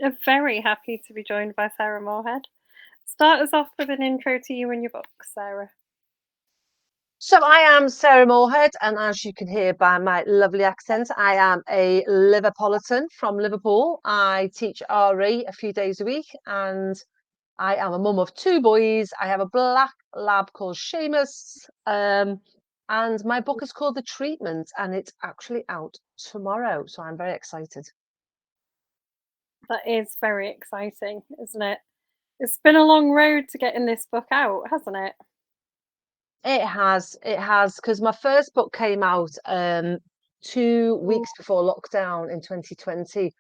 I'm very happy to be joined by Sarah Moorhead. Start us off with an intro to you and your book, Sarah. So I am Sarah Moorhead, and as you can hear by my lovely accent, I am a Liverpolitan from Liverpool. I teach RE a few days a week, and I am a mum of two boys. I have a black lab called Seamus, and my book is called The Treatment, and it's actually out tomorrow. So I'm very excited. That is very exciting, isn't it? It's been a long road to getting this book out, hasn't it? It has, because my first book came out 2 weeks Ooh. before lockdown in 2020,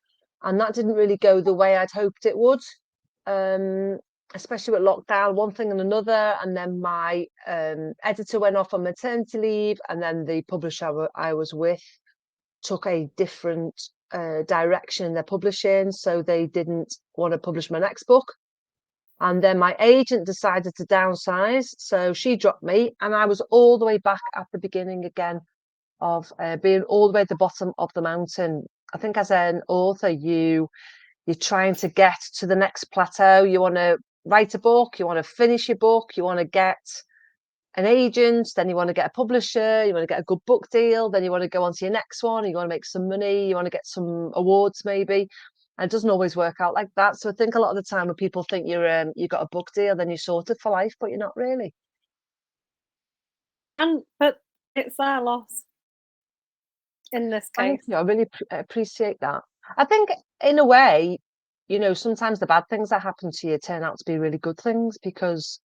and that didn't really go the way I'd hoped it would. Um, Especially with lockdown, one thing and another, and then my editor went off on maternity leave, and then the publisher I was with took a different direction in their publishing, so they didn't want to publish my next book. And then my agent decided to downsize, so she dropped me, and I was all the way back at the beginning again of being all the way at the bottom of the mountain. I think as an author, you're trying to get to the next plateau. You want to write a book, you want to finish your book, you want to get an agent, then you want to get a publisher, you want to get a good book deal, then you want to go on to your next one, you want to make some money, you want to get some awards maybe. And it doesn't always work out like that. So I think a lot of the time when people think you got a book deal, then you're sorted for life, but you're not really. But it's their loss in this Thank case. you. I really appreciate that. I think in a way, sometimes the bad things that happen to you turn out to be really good things because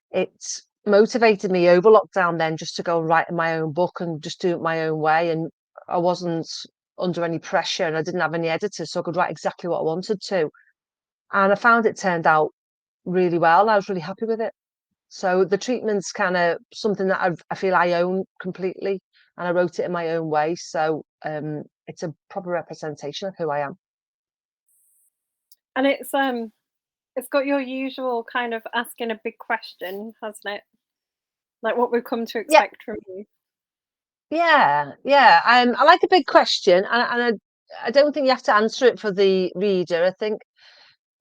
it's motivated me over lockdown then just to go write my own book and just do it my own way. And I wasn't under any pressure and I didn't have any editors, so I could write exactly what I wanted to. And I found it turned out really well. I was really happy with it. So the treatment's kind of something that I feel I own completely, and I wrote it in my own way. So it's a proper representation of who I am. And it's got your usual kind of asking a big question, hasn't it? Like what we've come to Yeah, expect from you. yeah. I like a big question, and I don't think you have to answer it for the reader. I think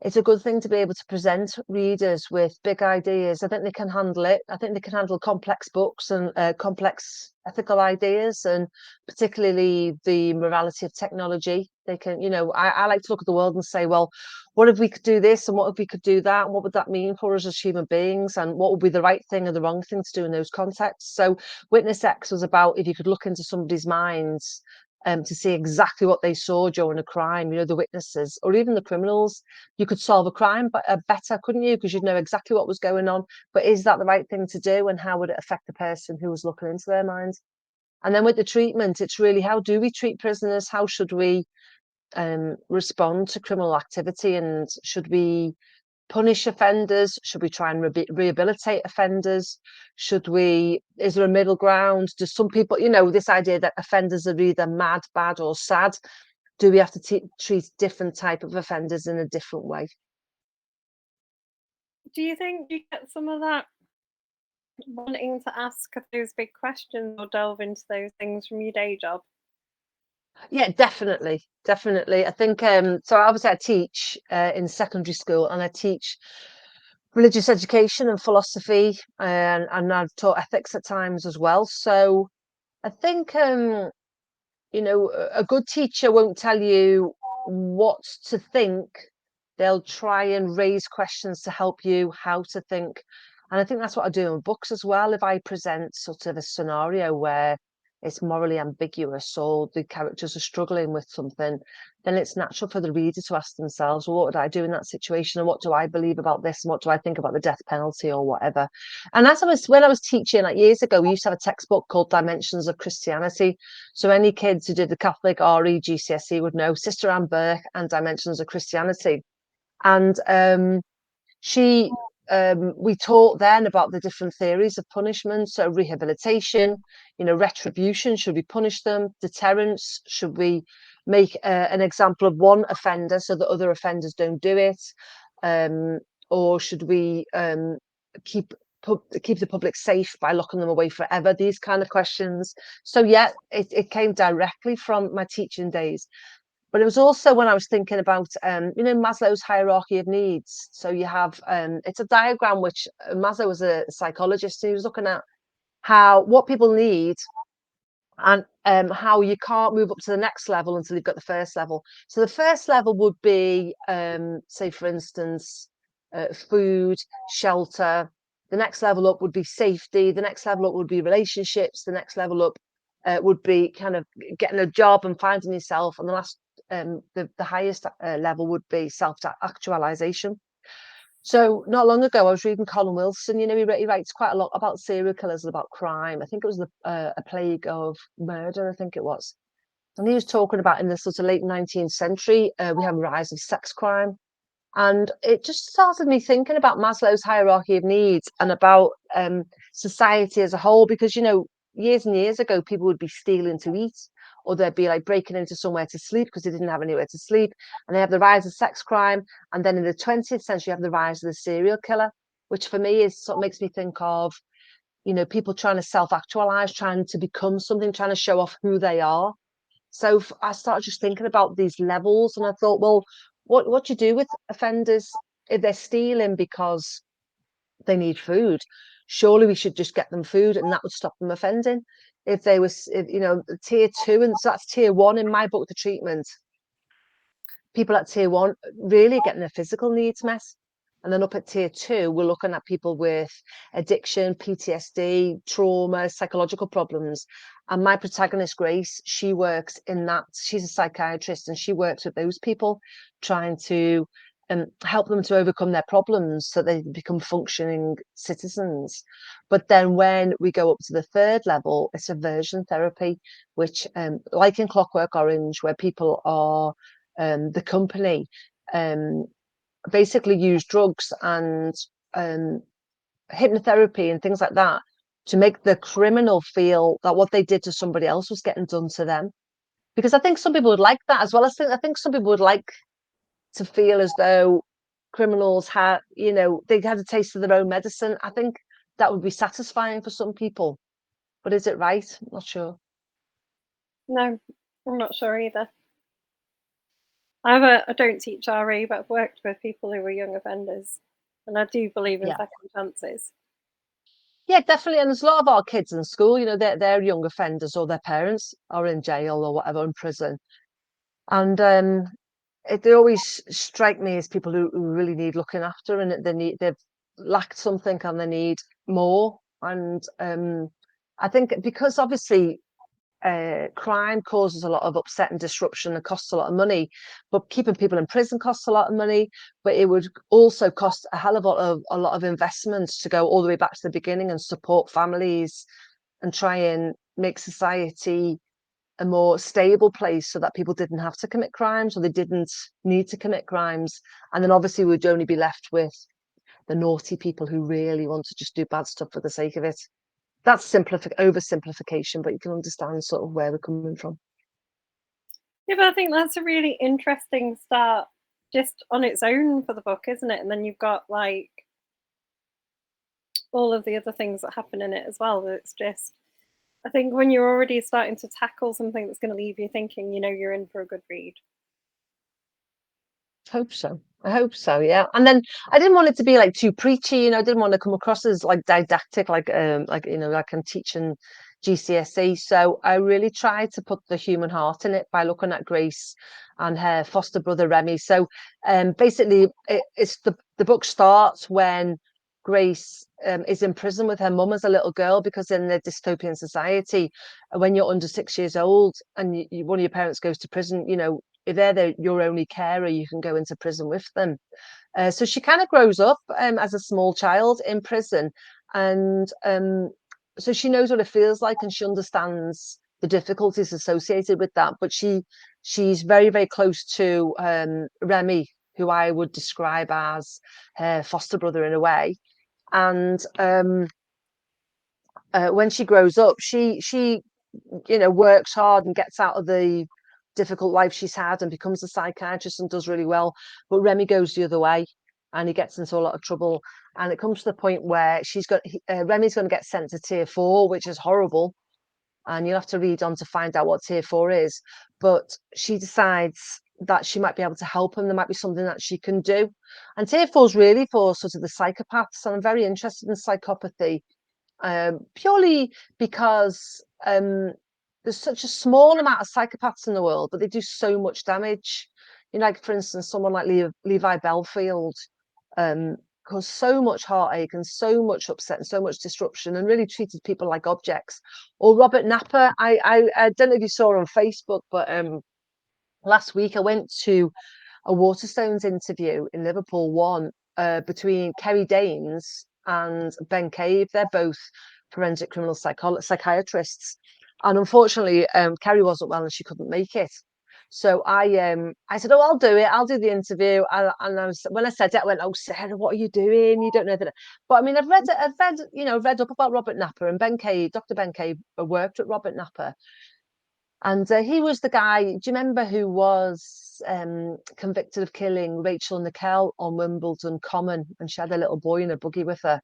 it's a good thing to be able to present readers with big ideas. I think they can handle it. I think they can handle complex books and complex ethical ideas, and particularly the morality of technology. They can, I like to look at the world and say, well, what if we could do this, and what if we could do that, and what would that mean for us as human beings, and what would be the right thing and the wrong thing to do in those contexts? So, Witness X was about if you could look into somebody's minds to see exactly what they saw during a crime, the witnesses or even the criminals, you could solve a crime but better, couldn't you? Because you'd know exactly what was going on. But is that the right thing to do? And how would it affect the person who was looking into their minds? And then with the treatment, it's really how do we treat prisoners? How should we respond to criminal activity? And should we punish offenders? Should we try and rehabilitate offenders? Is there a middle ground? Do some people, this idea that offenders are either mad, bad, or sad? Do we have to treat different type of offenders in a different way? Do you think you get some of that wanting to ask those big questions or delve into those things from your day job? Yeah, definitely. I think so. Obviously, I teach in secondary school, and I teach religious education and philosophy, and I've taught ethics at times as well. So I think a good teacher won't tell you what to think. They'll try and raise questions to help you how to think. And I think that's what I do in books as well. If I present sort of a scenario where it's morally ambiguous or the characters are struggling with something, then it's natural for the reader to ask themselves, well, what would I do in that situation? And what do I believe about this? And what do I think about the death penalty or whatever? And when I was teaching like years ago, we used to have a textbook called Dimensions of Christianity. So any kids who did the Catholic RE GCSE would know Sister Anne Burke and Dimensions of Christianity. And she we taught then about the different theories of punishment. So rehabilitation, retribution, should we punish them? Deterrence, should we make an example of one offender so that other offenders don't do it? Or should we keep the public safe by locking them away forever? These kind of questions. So yeah, it came directly from my teaching days. But it was also when I was thinking about, Maslow's hierarchy of needs. So you have, it's a diagram which Maslow was a psychologist. He was looking at how what people need and how you can't move up to the next level until you've got the first level. So the first level would be, say, for instance, food, shelter. The next level up would be safety. The next level up would be relationships. The next level up would be kind of getting a job and finding yourself. And the last, the highest level would be self-actualization. So not long ago, I was reading Colin Wilson. He writes quite a lot about serial killers and about crime. I think it was a plague of murder. I think it was, and he was talking about in the sort of late 19th century, we have a rise of sex crime, and it just started me thinking about Maslow's hierarchy of needs and about society as a whole. Because years and years ago, people would be stealing to eat, or they'd be like breaking into somewhere to sleep because they didn't have anywhere to sleep. And they have the rise of sex crime, and then in the 20th century, you have the rise of the serial killer, which for me is sort of makes me think of people trying to self-actualize, trying to become something, trying to show off who they are. So I started just thinking about these levels, and I thought, well, what do you do with offenders if they're stealing because they need food? Surely we should just get them food, and that would stop them offending. If they was, if, tier two, and so that's tier one in my book, the treatment. People at tier one really getting their physical needs met. And then up at tier two, we're looking at people with addiction, PTSD, trauma, psychological problems. And my protagonist, Grace, she works in that. She's a psychiatrist, and she works with those people, trying to help them to overcome their problems so they become functioning citizens. But then when we go up to the third level, it's aversion therapy, which, like in Clockwork Orange, where people are the company basically use drugs and um, hypnotherapy and things like that to make the criminal feel that what they did to somebody else was getting done to them. Because I think some people would like that as well. I think some people would like to feel as though criminals had, they had a taste of their own medicine. I think that would be satisfying for some people. But is it right? I'm not sure. No, I'm not sure either. I don't teach RE, but I've worked with people who are young offenders, and I do believe in Yeah. second chances. Yeah, definitely. And there's a lot of our kids in school, they're young offenders, or their parents are in jail or whatever, in prison. And they always strike me as people who really need looking after, and they've lacked something and they need more. And I think because obviously crime causes a lot of upset and disruption and costs a lot of money, but keeping people in prison costs a lot of money. But it would also cost a hell of a lot of investments to go all the way back to the beginning and support families and try and make society a more stable place so that people didn't have to commit crimes, or they didn't need to commit crimes. And then obviously we'd only be left with the naughty people who really want to just do bad stuff for the sake of it. That's oversimplification, but you can understand sort of where we're coming from. Yeah, but I think that's a really interesting start just on its own for the book, isn't it? And then you've got like all of the other things that happen in it as well. It's just, I think when you're already starting to tackle something that's going to leave you thinking, you're in for a good read. Hope so. I hope so, yeah. And then I didn't want it to be like too preachy, I didn't want to come across as like didactic, like I'm teaching GCSE. So I really tried to put the human heart in it by looking at Grace and her foster brother Remy. So basically it's the book starts when Grace is in prison with her mum as a little girl, because in the dystopian society, when you're under 6 years old and one of your parents goes to prison, if they're your only carer, you can go into prison with them. So she kind of grows up as a small child in prison, and so she knows what it feels like, and she understands the difficulties associated with that. But she's very, very close to Remy, who I would describe as her foster brother in a way. And when she grows up, she works hard and gets out of the difficult life she's had and becomes a psychiatrist and does really well. But Remy goes the other way, and he gets into a lot of trouble. And it comes to the point where Remy's going to get sent to tier 4, which is horrible. And you'll have to read on to find out what tier 4 is. but she decides that she might be able to help him. There might be something that she can do. And Tearful's really for sort of the psychopaths. And I'm very interested in psychopathy, purely because there's such a small amount of psychopaths in the world, but they do so much damage. Like for instance, someone like Levi Belfield caused so much heartache and so much upset and so much disruption, and really treated people like objects. Or Robert Napper, I don't know if you saw on Facebook, but last week I went to a Waterstones interview in Liverpool one between Kerry Danes and Ben Cave. They're both forensic criminal psychiatrists. And unfortunately, Kerry wasn't well and she couldn't make it. So I said, "Oh, I'll do it. I'll do the interview." And when I said it, I went, "Oh, Sarah, what are you doing? You don't know that." But I mean, read up about Robert Napper, and Ben Cave. Dr. Ben Cave worked at Robert Napper, and he was the guy, do you remember, who was convicted of killing Rachel Nickel on Wimbledon Common, and she had a little boy in a buggy with her?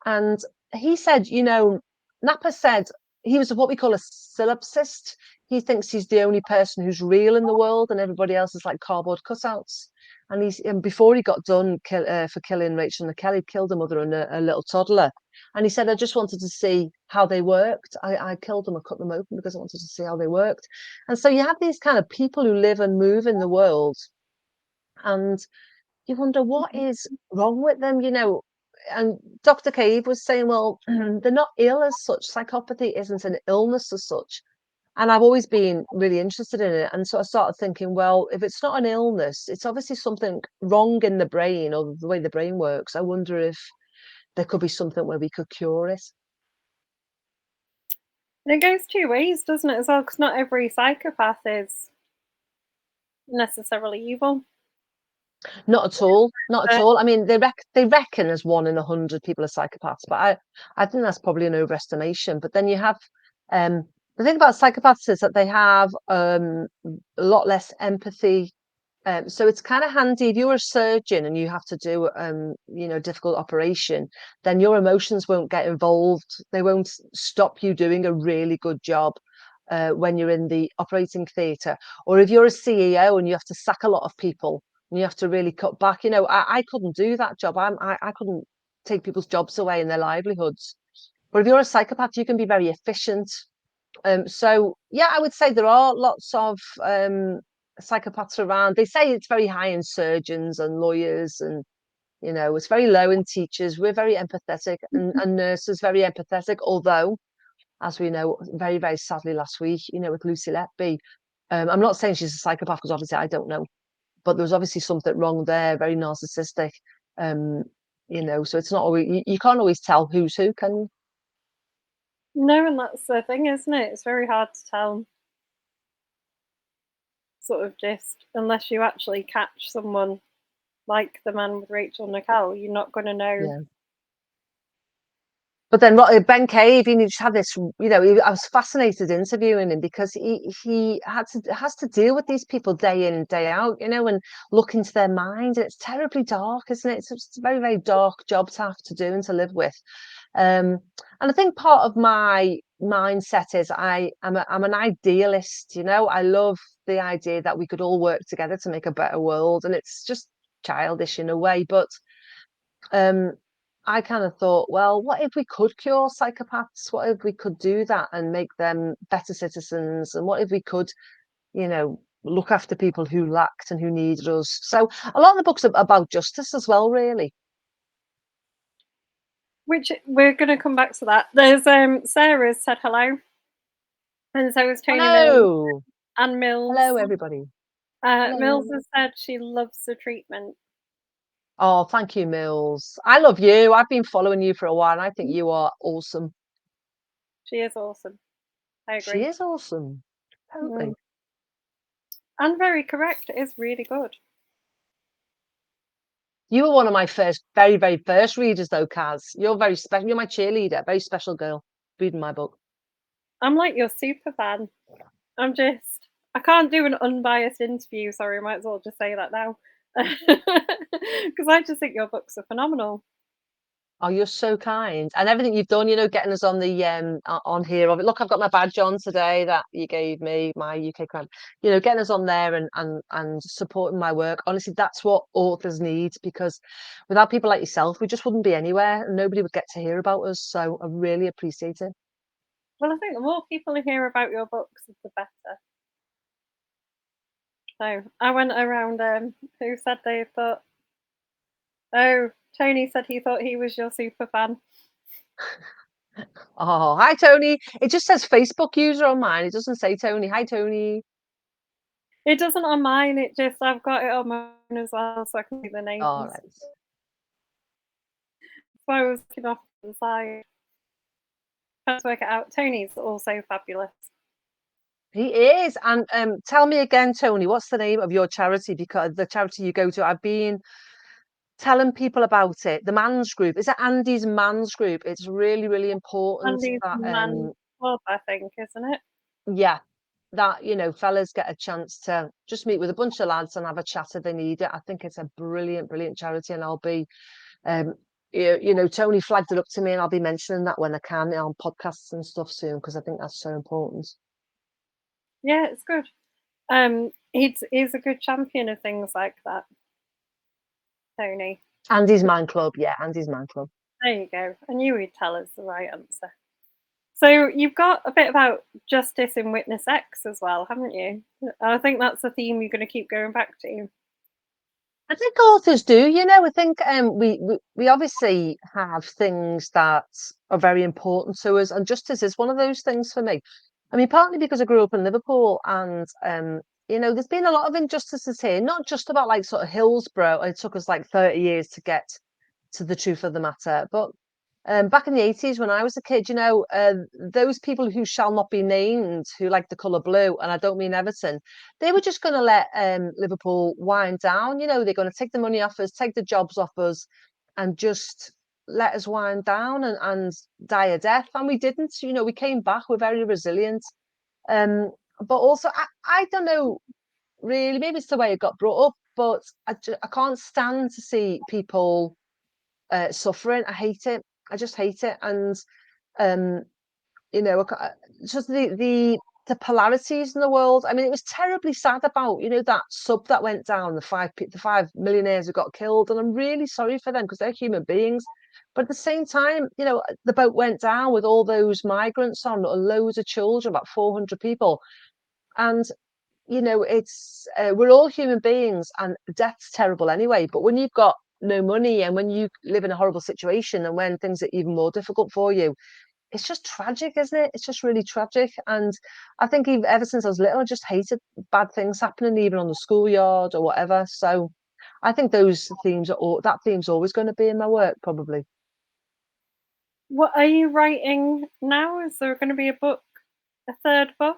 And he said, Napper said he was what we call a solipsist. He thinks he's the only person who's real in the world, and everybody else is like cardboard cutouts. And before he got done for killing Rachel Nickel, he killed a mother and a little toddler. And he said, "I just wanted to see how they worked. I killed them, I cut them open because I wanted to see how they worked." And so you have these kind of people who live and move in the world, and you wonder what is wrong with them, And Dr. Cave was saying, well, they're not ill as such. Psychopathy isn't an illness as such. And I've always been really interested in it. And so I started thinking, well, if it's not an illness, it's obviously something wrong in the brain or the way the brain works. I wonder if there could be something where we could cure it. And it goes two ways, doesn't it, as well? Because not every psychopath is necessarily evil. Not at all. Not at But all. I mean, they reckon there's 1 in 100 people are psychopaths, but I think that's probably an overestimation. But then you have the thing about psychopaths is that they have a lot less empathy. So it's kind of handy if you're a surgeon and you have to do difficult operation, then your emotions won't get involved. They won't stop you doing a really good job when you're in the operating theatre. Or if you're a CEO and you have to sack a lot of people and you have to really cut back, I couldn't do that job. I couldn't take people's jobs away and their livelihoods. But if you're a psychopath, you can be very efficient. So yeah, I would say there are lots of psychopaths around. They say it's very high in surgeons and lawyers, and it's very low in teachers. We're very empathetic, and nurses very empathetic. Although, as we know, very very sadly last week, with Lucy Letby, I'm not saying she's a psychopath because obviously I don't know, but there was obviously something wrong there. Very narcissistic. Um, so it's not always you can't always tell who's who, can you? no, and that's the thing, isn't it? It's very hard to tell, sort of, just unless you actually catch someone like the man with Rachel Nickel, you're not going to know. Yeah. But then Ben Cave, just had this, I was fascinated interviewing him because he has to deal with these people day in and day out, and look into their mind. And it's terribly dark, isn't it? It's a very, very dark job to have to do and to live with. And I think part of my mindset is I'm an idealist, I love the idea that we could all work together to make a better world. And it's just childish in a way, but um I kind of thought, well, what if we could cure psychopaths? What if we could do that and make them better citizens? And what if we could, look after people who lacked and who needed us? So a lot of the books are about justice as well, really. Which we're going to come back to that. There's Sarah's said hello, and so is Tony Mills Hello. and Mills. Hello, everybody. Mills Hello. has said she loves the treatment. Oh, thank you, Mills. I love you. I've been following you for a while, and I think you are awesome. She is awesome. I She agree. is awesome. Mm. Totally. And very correct. It is really good. You were one of my very, very first readers, though, Kaz. You're very special. You're my cheerleader, very special girl, reading my book. I'm like your super fan. I can't do an unbiased interview. Sorry, I might as well just say that now. Because I just think your books are phenomenal. Oh, you're so kind, and everything you've done, getting us on the on here of it. Look, I've got my badge on today that you gave me, my UK crime. Getting us on there and supporting my work. Honestly, that's what authors need, because without people like yourself, we just wouldn't be anywhere, and nobody would get to hear about us. So I really appreciate it. Well, I think the more people who hear about your books, the better. So I went around who said they thought, oh, Tony said he thought he was your super fan. Oh, hi Tony. It just says Facebook user on mine. It doesn't say Tony. Hi Tony. It doesn't on mine, I've got it on mine as well, so I can see the All names. right. So I was looking off to the side, trying to work it out. Tony's also fabulous. He is. And tell me again, Tony, what's the name of your charity? Because the charity you go to, I've been telling people about it. The Man's Group. Is it Andy's Man's Group? It's really, really important Andy's that Man Club, I think, isn't it? yeah, that fellas get a chance to just meet with a bunch of lads and have a chat if they need it. I think it's a brilliant, brilliant charity, and I'll be um Tony flagged it up to me, and I'll be mentioning that when I can on podcasts and stuff soon, because I think that's so important. Yeah, it's good. He's a good champion of things like that, Tony. Andy's Man Club, yeah, Andy's Man Club. There you go. I knew he'd tell us the right answer. So you've got a bit about justice in Witness X as well, haven't you? I think that's a theme you're going to keep going back to. I think authors do, I think we obviously have things that are very important to us, and justice is one of those things for me. I mean, partly because I grew up in Liverpool, and there's been a lot of injustices here, not just about like sort of Hillsborough. It took us like 30 years to get to the truth of the matter. But back in the 80s, when I was a kid, those people who shall not be named, who like the colour blue, and I don't mean Everton, they were just going to let Liverpool wind down. They're going to take the money off us, take the jobs off us, and just let us wind down and die a death. And we didn't. We came back. We're very resilient. But also, I don't know, really, maybe it's the way it got brought up, but I can't stand to see people suffering. I hate it. I just hate it. And um, just the polarities in the world. I mean, it was terribly sad about that sub that went down, the five millionaires who got killed, and I'm really sorry for them because they're human beings. But at the same time, the boat went down with all those migrants on, loads of children, about 400 people, and it's we're all human beings, and death's terrible anyway. But when you've got no money, and when you live in a horrible situation, and when things are even more difficult for you, it's just tragic, isn't it? It's just really tragic. And I think even ever since I was little, I just hated bad things happening, even on the schoolyard or whatever. So I think those themes that theme's always going to be in my work, probably. What are you writing now? Is there going to be a third book?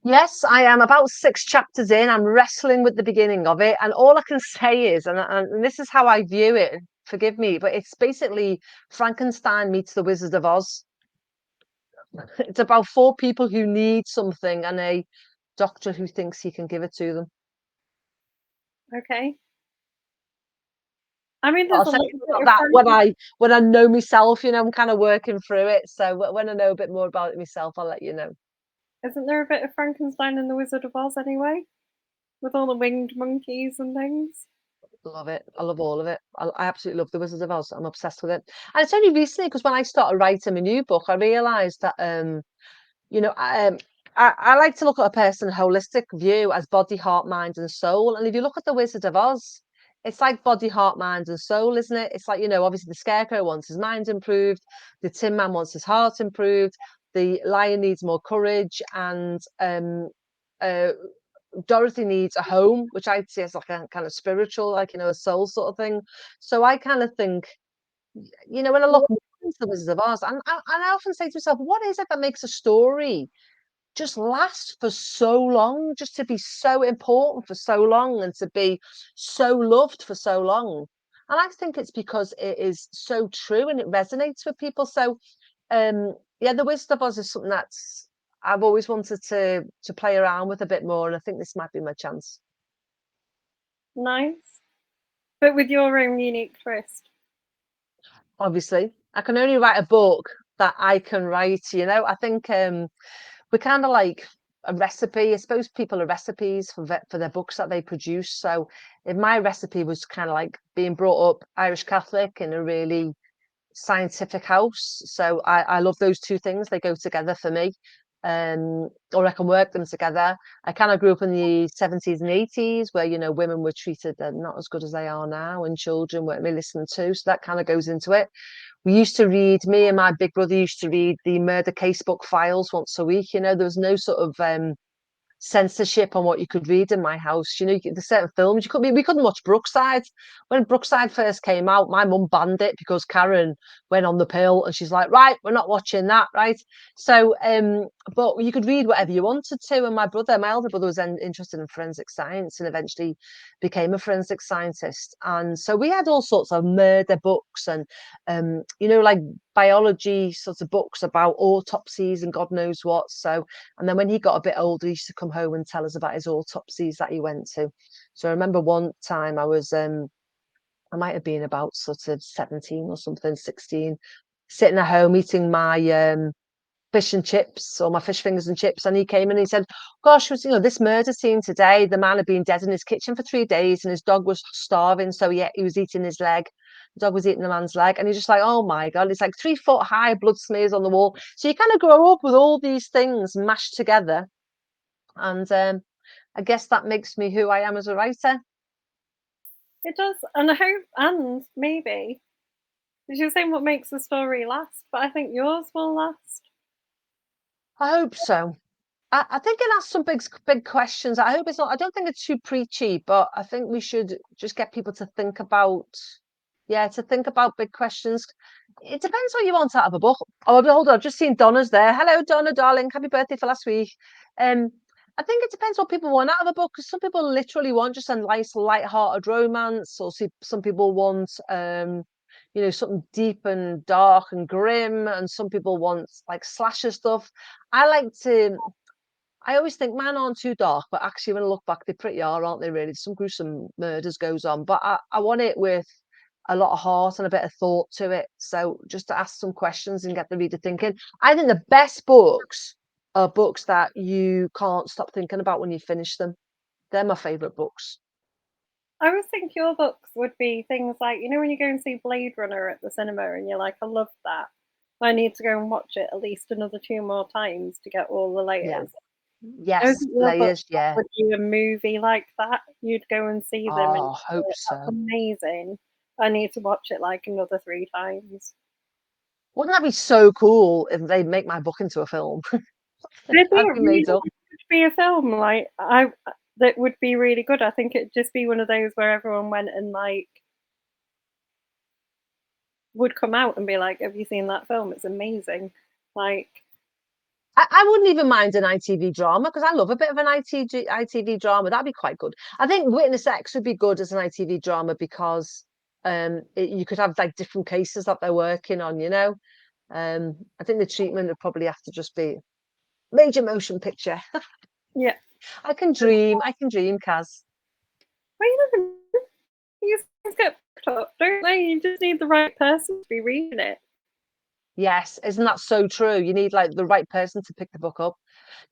Yes, I am about 6 chapters in. I'm wrestling with the beginning of it, and all I can say is, and this is how I view it. Forgive me, but it's basically Frankenstein meets the Wizard of Oz. It's about four people who need something, and a doctor who thinks he can give it to them. Okay. I mean, I'll there's a say little about bit of that when Franken- I know myself. I'm kind of working through it. So when I know a bit more about it myself, I'll let you know. Isn't there a bit of Frankenstein and the Wizard of Oz anyway? With all the winged monkeys and things? Love it. I love all of it. I absolutely love the Wizard of Oz. I'm obsessed with it. And it's only recently, because when I started writing my new book, I realised that you know, I like to look at a person holistic view as body, heart, mind, and soul. And if you look at the Wizard of Oz, it's like body, heart, mind, and soul, isn't it? It's like, obviously the Scarecrow wants his mind improved, the Tin Man wants his heart improved, the Lion needs more courage, and uh, Dorothy needs a home, which I'd say is like a kind of spiritual, like, a soul sort of thing. So I kind of think, when I look into the Wizard of Oz, and I often say to myself, what is it that makes a story just last for so long, just to be so important for so long, and to be so loved for so long? And I think it's because it is so true and it resonates with people. So yeah, the Wizard of Oz is something that's I've always wanted to play around with a bit more, and I think this might be my chance. Nice. But with your own unique twist. obviously. I can only write a book that I can write, you know. I think we're kind of like a recipe. I suppose people are recipes for their books that they produce. So if my recipe was kind of like being brought up Irish Catholic in a really scientific house. So I love those two things. They go together for me. Or I can work them together. I kind of grew up in the 70s and 80s where, you know, women were treated not as good as they are now and children weren't really listened to. So that kind of goes into it. We used to read, me and my big brother used to read the murder casebook files once a week. You know, there was no sort of censorship on what you could read in my house. You know, the certain films we couldn't watch Brookside. When Brookside first came out, my mum banned it because Karen went on the pill and she's like, right, we're not watching that, right? So, but you could read whatever you wanted to. And my elder brother was then interested in forensic science and eventually became a forensic scientist. And so we had all sorts of murder books and, you know, like biology sorts of books about autopsies and God knows what. So, and then when he got a bit older, he used to come home and tell us about his autopsies that he went to. So I remember one time I might have been about sort of 17 or something, 16, sitting at home eating my fish and chips or my fish fingers and chips. And he came and he said, gosh, was, you know, this murder scene today, the man had been dead in his kitchen for 3 days and his dog was starving. So he was eating his leg. The dog was eating the man's leg. And he's just like, oh my God, it's like 3 foot high blood smears on the wall. So you kind of grow up with all these things mashed together. And I guess that makes me who I am as a writer. It does, and I hope, and maybe, because you're saying what makes the story last, but I think yours will last. I hope so. I think it asks some big questions. I hope it's not. I don't think it's too preachy, but I think we should just get people to think about, yeah, to think about big questions. It depends what you want out of a book. Oh, hold on, I've just seen Donna's there. Hello, Donna, darling. Happy birthday for last week. Um, I think it depends what people want out of a book because some people literally want just a nice, light-hearted romance, or some people want, you know, something deep and dark and grim, and some people want like slasher stuff. I like to. I always think mine aren't too dark, but actually, when I look back, they pretty are, aren't they? Really, some gruesome murders goes on, but I want it with a lot of heart and a bit of thought to it. So just to ask some questions and get the reader thinking. I think the best books are books that you can't stop thinking about when you finish them. They're my favourite books. I would think your books would be things like, you know, when you go and see Blade Runner at the cinema and you're like, I love that. I need to go and watch it at least another two more times to get all the Yeah. layers. I would Yes, think your book layers. Yeah. would be a movie like that. You'd go and see them and Oh, you'd hope go, that's so. amazing. I need to watch it like another three times. Wouldn't that be so cool if they make my book into a film? It'd be I'd a be really made up. good be a film like I that would be really good. I think it'd just be one of those where everyone went and like would come out and be like, "Have you seen that film? It's amazing." Like, I wouldn't even mind an ITV drama because I love a bit of an ITV drama. That'd be quite good. I think Witness X would be good as an ITV drama because you could have like different cases that they're working on, you know. I think the treatment would probably have to just be major motion picture. yeah. I can dream, Kaz. Well, you never know. These things get picked up, don't they? You just need the right person to be reading it. Yes, isn't that so true? You need like the right person to pick the book up.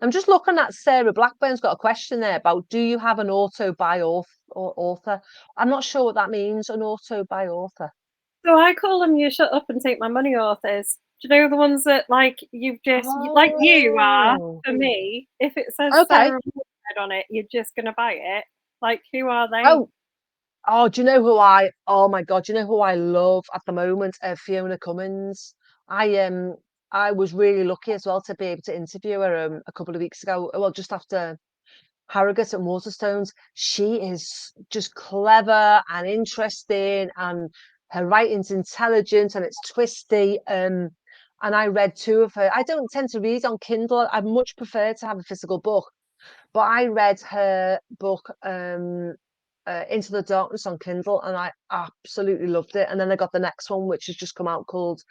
I'm just looking at Sarah Blackburn's got a question there about do you have an author? I'm not sure what that means, an author. So I call them "you shut up and take my money" authors. Do you know the ones that like you've just like you are Oh, for me? If it says okay. Sarah Moorhead on it, you're just gonna buy it. Like, who are they? Oh, oh, do you know who I? Oh my God, do you know who I love at the moment? Fiona Cummins. I I was really lucky as well to be able to interview her a couple of weeks ago. Well, just after Harrogate and Waterstones. She is just clever and interesting, and her writing's intelligent and it's twisty. And I read two of her. I don't tend to read on Kindle. I much prefer to have a physical book, but I read her book Into the Darkness on Kindle, and I absolutely loved it. And then I got the next one, which has just come out called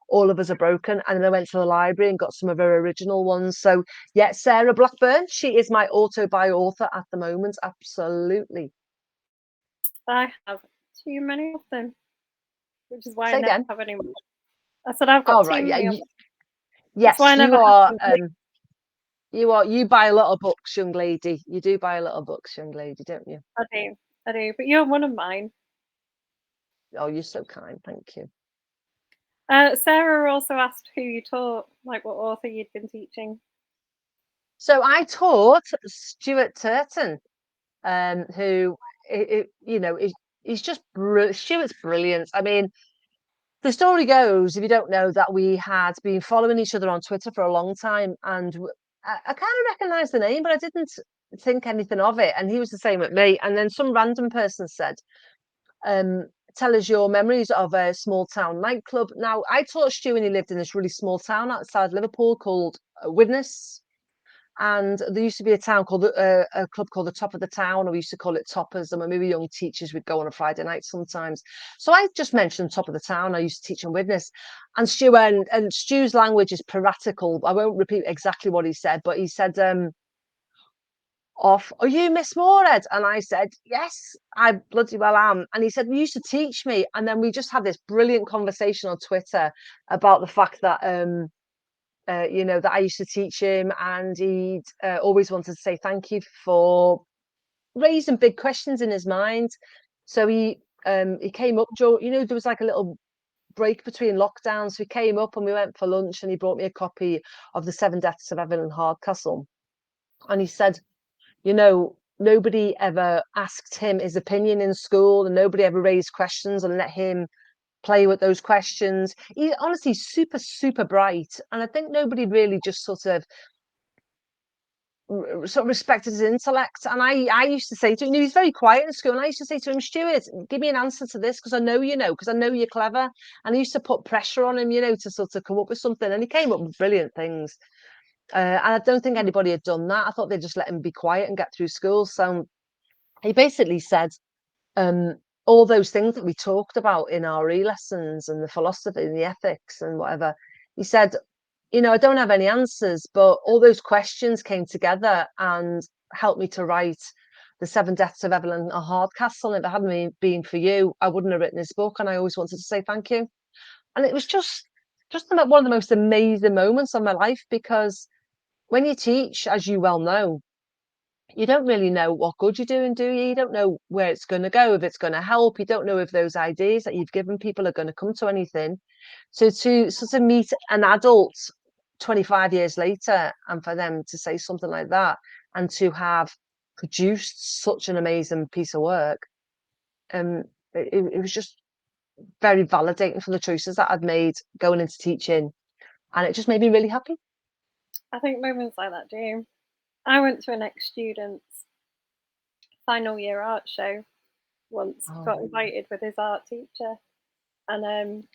All of Us Are Broken. And then I went to the library and got some of her original ones. So yeah, Sarah Blackburn, she is my auto-buy author at the moment. Absolutely. I have too many of them. which is why I Say never again. have any. I said I've got Oh, too right. Yeah. many. That's why Yes, I never have any. you buy a lot of books, young lady. You do buy a lot of books, young lady, don't you? I do, but you're one of mine. Oh, you're so kind. Thank you. Sarah also asked who you taught, like what author you'd been teaching. So I taught Stuart Turton, who, he's just brilliant. Stuart's brilliant. I mean, the story goes, if you don't know, that we had been following each other on Twitter for a long time, and I kind of recognised the name, but I didn't think anything of it. And he was the same with me. And then some random person said, um, "Tell us your memories of a small town nightclub." Now, I taught Stu, and he lived in this really small town outside Liverpool called Widnes. And there used to be a club called the Top of the Town, or we used to call it Toppers. And when we were young teachers, we'd go on a Friday night sometimes. So I just mentioned Top of the Town. I used to teach on Widnes. And Stu's language is piratical. I won't repeat exactly what he said, but he said, "Off, are you Miss Moorhead?" And I said, "Yes, I bloody well am." And he said, "You used to teach me." And then we just had this brilliant conversation on Twitter about the fact that that I used to teach him, and he'd always wanted to say thank you for raising big questions in his mind. So he came up, Joe. There was like a little break between lockdowns. So he came up and we went for lunch, and he brought me a copy of The Seven Deaths of Evelyn Hardcastle. And he said, nobody ever asked him his opinion in school, and nobody ever raised questions and let him play with those questions. He honestly super, super bright. And I think nobody really just sort of respected his intellect. And I used to say to him, he's very quiet in school, and I used to say to him, "Stuart, give me an answer to this, because I know because I know you're clever." And I used to put pressure on him, to sort of come up with something, and he came up with brilliant things. And I don't think anybody had done that. I thought they'd just let him be quiet and get through school. So he basically said, um, all those things that we talked about in our lessons, and the philosophy and the ethics and whatever. He said, I don't have any answers, but all those questions came together and helped me to write The Seven Deaths of Evelyn Hardcastle. And if it hadn't been for you, I wouldn't have written this book. And I always wanted to say thank you. And it was just one of the most amazing moments of my life, because when you teach, as you well know, you don't really know what good you're doing, do you? You don't know where it's going to go, if it's going to help. You don't know if those ideas that you've given people are going to come to anything. So to sort of meet an adult 25 years later, and for them to say something like that, and to have produced such an amazing piece of work, um, it was just very validating for the choices that I'd made going into teaching, and it just made me really happy. I think moments like that do. I went to an ex-student's final year art show once. Got Oh, invited with his art teacher, and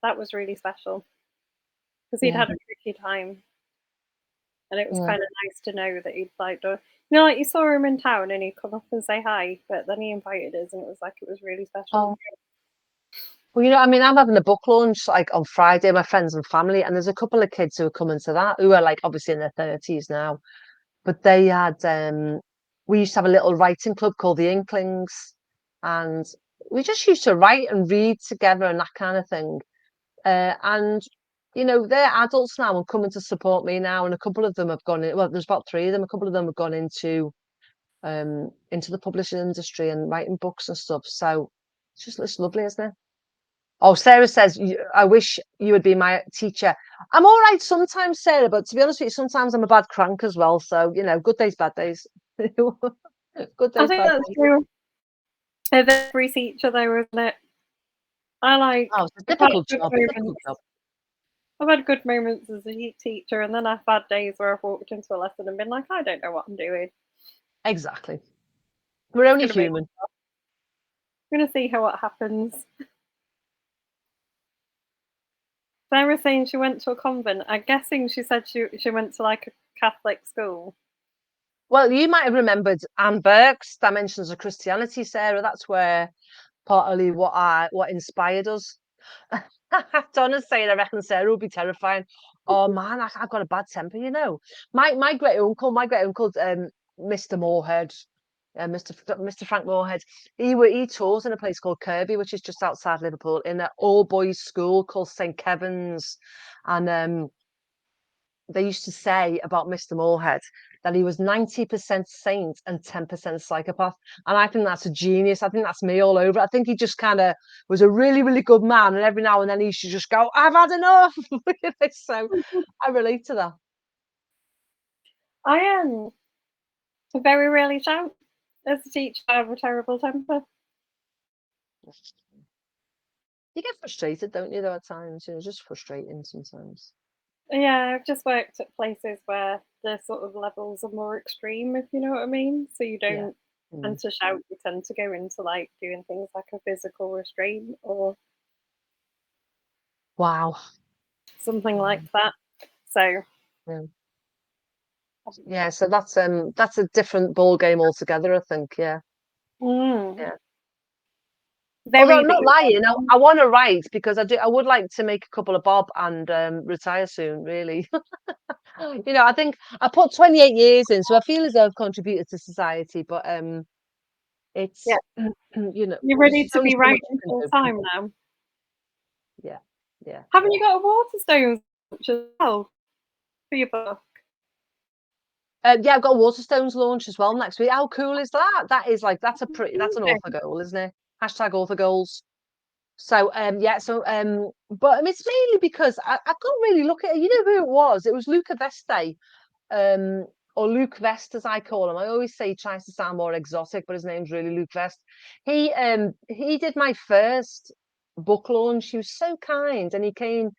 that was really special because he'd yeah, had a tricky time, and it was yeah. kind of nice to know that he'd like done. Like you saw him in town and he'd come up and say hi, but then he invited us, and it was really special. Oh, well, I mean, I'm having a book launch like on Friday, my friends and family, and there's a couple of kids who are coming to that, who are like obviously in their 30s now. But we used to have a little writing club called the Inklings, and we just used to write and read together and that kind of thing. And they're adults now and coming to support me now, and a couple of them have gone in. Well, there's about three of them. A couple of them have gone into the publishing industry and writing books and stuff. So it's lovely, isn't it? Oh, Sarah says, "I wish you would be my teacher." I'm all right sometimes, Sarah, but to be honest with you, sometimes I'm a bad crank as well. So, good days, bad days. Good I days, think bad that's days. true of every teacher, though, isn't it? I Oh, it's a I've had difficult good job, difficult moments. job. I've had good moments as a teacher, and then I've had days where I've walked into a lesson and been like, I don't know what I'm doing. Exactly. We're It's only gonna be. human. I'm gonna see how what happens. Sarah saying she went to a convent. I'm guessing she said she went to like a Catholic school. Well, you might have remembered Anne Burke's Dimensions of Christianity, Sarah. That's where partly what inspired us. Donna's saying, "I reckon Sarah would be terrifying." Oh man, I've got a bad temper. My great uncle, Mr. Moorhead. Mr. Frank Moorhead. He taught in a place called Kirby, which is just outside Liverpool, in an all boys school called St Kevin's, and they used to say about Mr. Moorhead that he was 90% saint and 10% psychopath. And I think that's a genius. I think that's me all over. I think he just kind of was a really, really good man. And every now and then he should just go, I've had enough. So I relate to that. I am very rarely shout. As a teacher, I have a terrible temper. You get frustrated, don't you, though, at times? You know, just frustrating sometimes. Yeah, I've just worked at places where the sort of levels are more extreme, if you know what I mean. So you Yeah. don't Mm. tend to shout, you tend to go into like doing things like a physical restraint or Wow. something like Mm. that. So Yeah. Yeah, so that's a different ball game altogether, I think. Yeah. mm, Yeah. Although very I'm not big. lying, I want to write because I would like to make a couple of bob and retire soon, really. You know, I think I put 28 years in, so I feel as though I've contributed to society, but Yeah, it's you know, you're there's ready just to only be so much writing you full can do. time now. Yeah, yeah. Haven't you got a Waterstones launch as well for your book? Yeah, I've got a Waterstones launch as well next week. How cool is that? That is like that's an author Amazing. goal, isn't it? Hashtag author goals. So yeah, so but I mean, it's mainly because I couldn't really look at it. You know who it was? It was Luca Veste, um, or Luke Vest as I call him. I always say he tries to sound more exotic, but his name's really Luke Vest. He did my first book launch. He was so kind, and he came.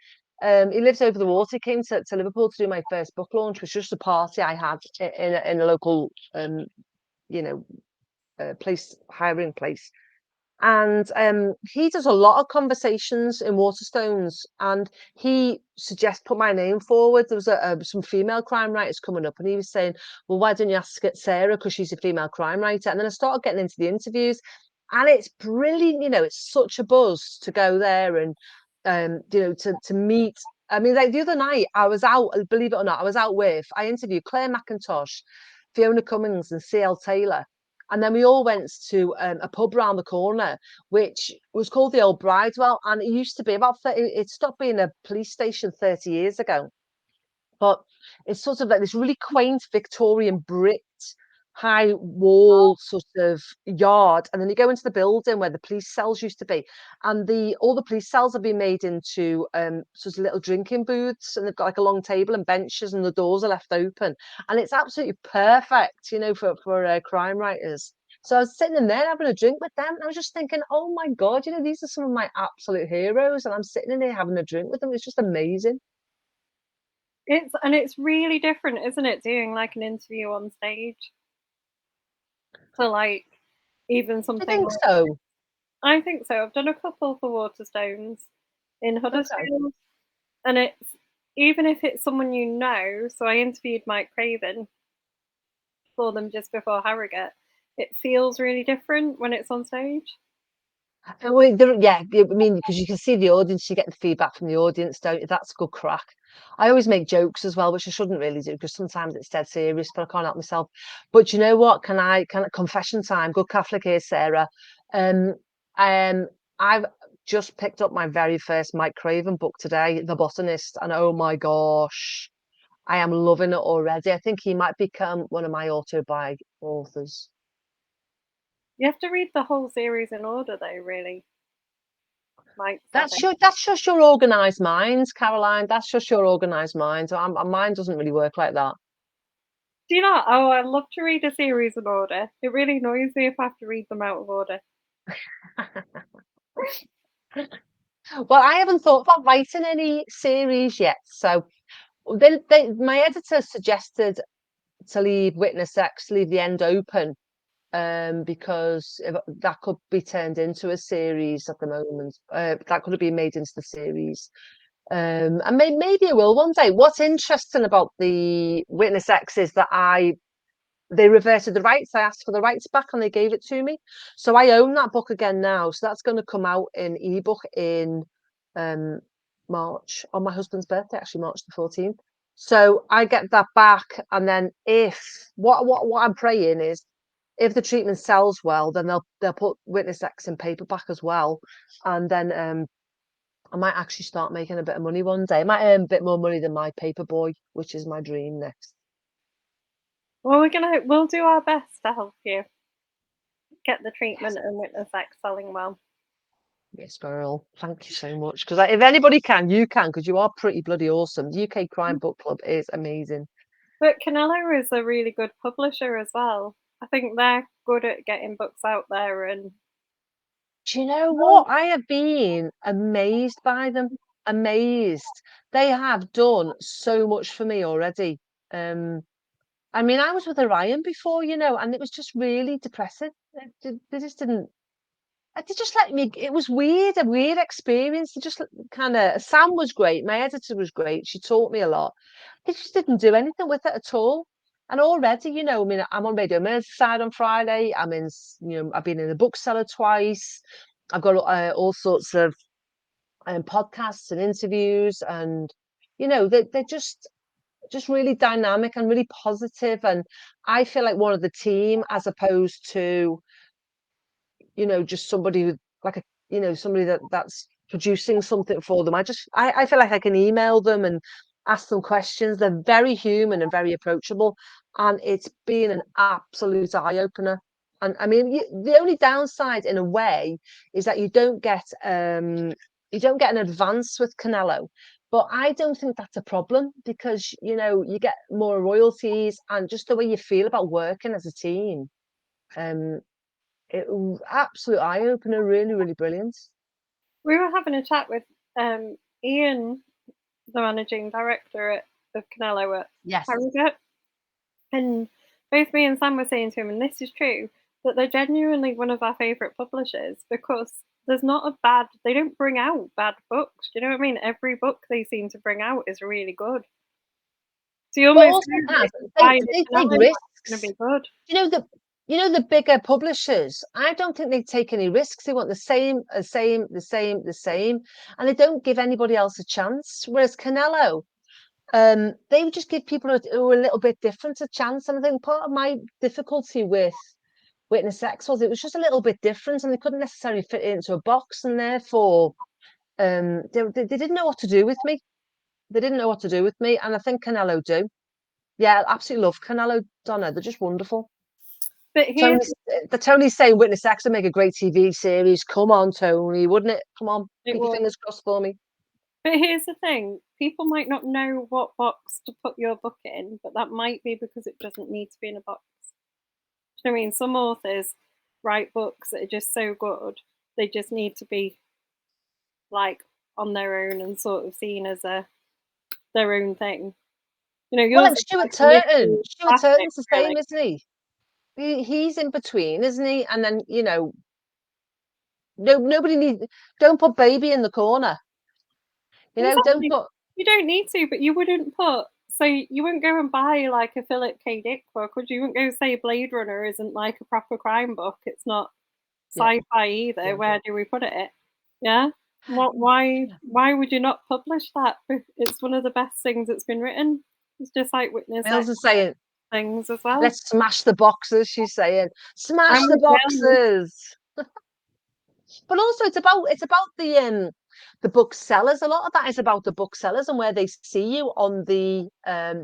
He lives over the water. He came to Liverpool to do my first book launch, which was just a party I had in a local you know place, hiring place. And he does a lot of conversations in Waterstones, and he suggests put my name forward. There was some female crime writers coming up, and he was saying, "Well, why don't you ask Sarah because she's a female crime writer?" And then I started getting into the interviews, and it's brilliant. You know, it's such a buzz to go there and you know to meet. I mean, like the other night, I was out. Believe it or not, I interviewed Claire McIntosh, Fiona Cummings, and C.L. Taylor. And then we all went to a pub round the corner, which was called the Old Bridewell. And it used to be about 30, it stopped being a police station 30 years ago. But it's sort of like this really quaint Victorian bricked high wall sort of yard. And then you go into the building where the police cells used to be. And all the police cells have been made into sort of little drinking booths, and they've got like a long table and benches, and the doors are left open. And it's absolutely perfect, you know, for crime writers. So I was sitting in there having a drink with them, and I was just thinking, oh my God, you know, these are some of my absolute heroes. And I'm sitting in there having a drink with them. It's just amazing. It's really different, isn't it, doing like an interview on stage to like even I something think like so. I think so. I've done a couple for Waterstones in Okay. Huddersfield, and it's even if it's someone you know. So I interviewed Mike Craven for them just before Harrogate. It feels really different when it's on stage. Well, yeah, I mean, because you can see the audience, you get the feedback from the audience, don't you? That's good crack. I always make jokes as well, which I shouldn't really do because sometimes it's dead serious, but I can't help myself. But you know what? Can I confession time? Good Catholic here, Sarah. Um, um, I've just picked up my very first Mike Craven book today, The Botanist, and oh my gosh, I am loving it already. I think he might become one of my autobiography authors. You have to read the whole series in order, though. Really, Mike's, I think. That's just your organized mind, Caroline. That's just your organized mind. Mine doesn't really work like that. Do you not? Oh, I love to read a series in order. It really annoys me if I have to read them out of order. Well, I haven't thought about writing any series yet. So my editor suggested to leave Witness X, leave the end open, because that could be turned into a series at the moment. That could have been made into the series. And maybe it will one day. What's interesting about the Witness X is that they reverted the rights. I asked for the rights back and they gave it to me. So I own that book again now. So that's going to come out in ebook in um, March, on my husband's birthday, actually March the 14th. So I get that back, and then if what I'm praying is if the treatment sells well, then they'll put Witness X in paperback as well, and then I might actually start making a bit of money one day. I might earn a bit more money than my Paperboy, which is my dream next. Well, we'll do our best to help you get the Yes, treatment and Witness X selling well. yes, girl. Thank you so much. Because if anybody can, you can. Because you are pretty bloody awesome. The UK Crime Book Club is amazing. But Canelo is a really good publisher as well. I think they're good at getting books out there and Do you know well, what? I have been amazed by them. Amazed. They have done so much for me already. Um, I mean, I was with Orion before, and it was just really depressing. They just didn't. They just let me. It was weird, a weird experience. They just kind of. Sam was great. My editor was great. She taught me a lot. They just didn't do anything with it at all. And already, I mean, I'm on Radio Merseyside on Friday. I've been in a bookseller twice. I've got all sorts of podcasts and interviews, and they're just really dynamic and really positive. And I feel like one of the team, as opposed to just somebody with like somebody that's producing something for them. I feel like I can email them and ask them questions. They're very human and very approachable, and it's been an absolute eye opener. And I mean, the only downside, in a way, is that you don't get an advance with Canelo. But I don't think that's a problem because you get more royalties and just the way you feel about working as a team. Um, it was absolute eye opener, really, really brilliant. we were having a chat with Ian, the managing director of Canelo at Yes. Harrogate, and both me and Sam were saying to him, and this is true, that they're genuinely one of our favourite publishers because they don't bring out bad books. Do you know what I mean? Every book they seem to bring out is really good. So you But almost also know that that if you buy they a take Canelo book, it's going to risks. be good. The bigger publishers. I don't think they take any risks. They want the same, and they don't give anybody else a chance. Whereas Canelo, they would just give people who are a little bit different a chance. And I think part of my difficulty with Witness X was it was just a little bit different, and they couldn't necessarily fit it into a box, and therefore, they didn't know what to do with me. They didn't know what to do with me, and I think Canelo do. Yeah, I absolutely love Canelo, Donna. They're just wonderful. But here's Tony's saying Witness X would make a great TV series. Come on, Tony, wouldn't it? Come on, it keep your will. fingers crossed for me. But here's the thing: people might not know what box to put your book in, but that might be because it doesn't need to be in a box. Do you know what I mean? Some authors write books that are just so good, they just need to be like on their own and sort of seen as their own thing. You know, Well, yours like is Stuart like Turton. literally Stuart classic, Turton's the really. same, isn't he? He's in between, isn't he? And then no, nobody needs. Don't put baby in the corner. Don't Exactly. put. You don't need to, but you wouldn't put. So you wouldn't go and buy like a Philip K. Dick book, would you? You wouldn't go say Blade Runner isn't like a proper crime book. It's not Yeah, sci-fi either. yeah. Where do we put it? Yeah. What? Why? Why would you not publish that? It's one of the best things that's been written. It's just like Witness X Mills is saying, things as well. "Let's smash the boxes." She's saying, I'm "Smash the with Mills. boxes." But also it's about the booksellers. A lot of that is about the booksellers and where they see you on the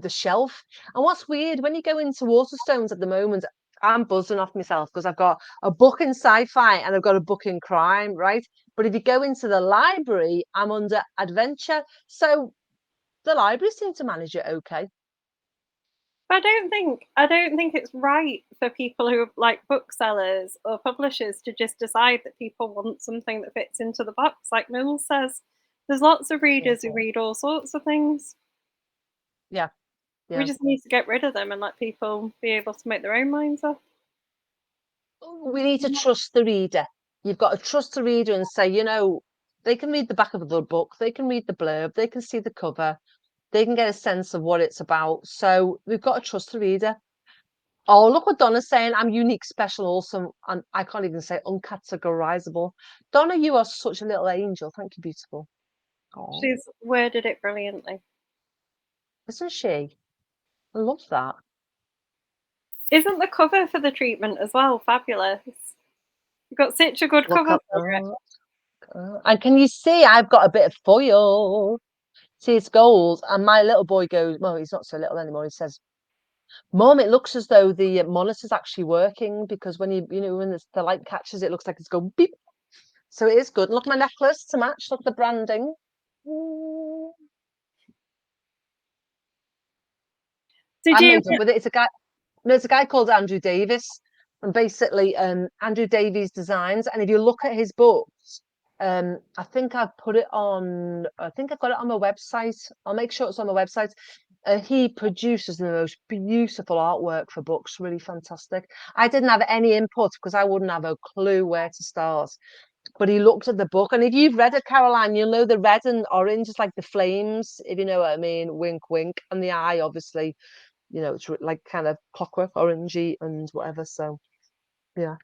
shelf. And what's weird when you go into Waterstones at the moment, I'm buzzing off myself because I've got a book in sci-fi and I've got a book in crime, right? But if you go into the library, I'm under adventure. So the library seem to manage it okay. I don't think it's right for people who are like booksellers or publishers to just decide that people want something that fits into the box. Like Mills says, there's lots of Yeah, readers who read all sorts of things. yeah, We yeah. just need to get rid of them and let people be able to make their own minds up. We need to trust the reader. You've got to trust the reader and say, they can read the back of the book, they can read the blurb, they can see the cover, they can get a sense of what it's about. So we've got to trust the reader. Oh, look what Donna's saying. I'm unique, special, awesome, and I can't even say uncategorizable. Donna, you are such a little angel. Thank you, beautiful. Oh, She's worded it brilliantly. isn't she? I love that. Isn't the cover for the treatment as well fabulous? You've got such a good Look cover up. for it. And can you see I've got a bit of foil? See, it's gold. And my little boy goes, well, he's not so little anymore. He says, Mom, it looks as though the monitor's actually working because when when the light catches, it looks like it's going beep. So it is good. Look, my necklace to match. Look, the branding. Mm. Did I'm you? made up with it. It's a guy. There's a guy called Andrew Davis, and basically, Andrew Davies designs. And if you look at his books, I think I've put it on. I think I've got it on my website. I'll make sure it's on my website. He produces the most beautiful artwork for books. Really fantastic. I didn't have any input because I wouldn't have a clue where to start. But he looked at the book, and if you've read it, Caroline, you'll know the red and orange is like the flames, if you know what I mean. Wink, wink, and the eye, obviously, it's like kind of clockwork orangey and whatever. So yeah.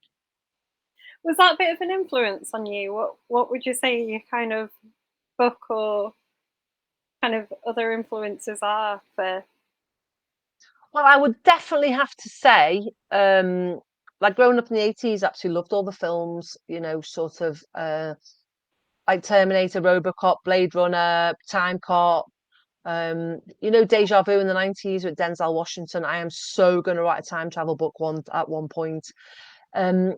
Was that a bit of an influence on you? What would you say your kind of book or kind of other influences are for? Well, I would definitely have to say, like growing up in the 80s, absolutely loved all the films, sort of like Terminator, Robocop, Blade Runner, Time Cop, Deja Vu in the 90s with Denzel Washington. I am so going to write a time travel book at one point. Um,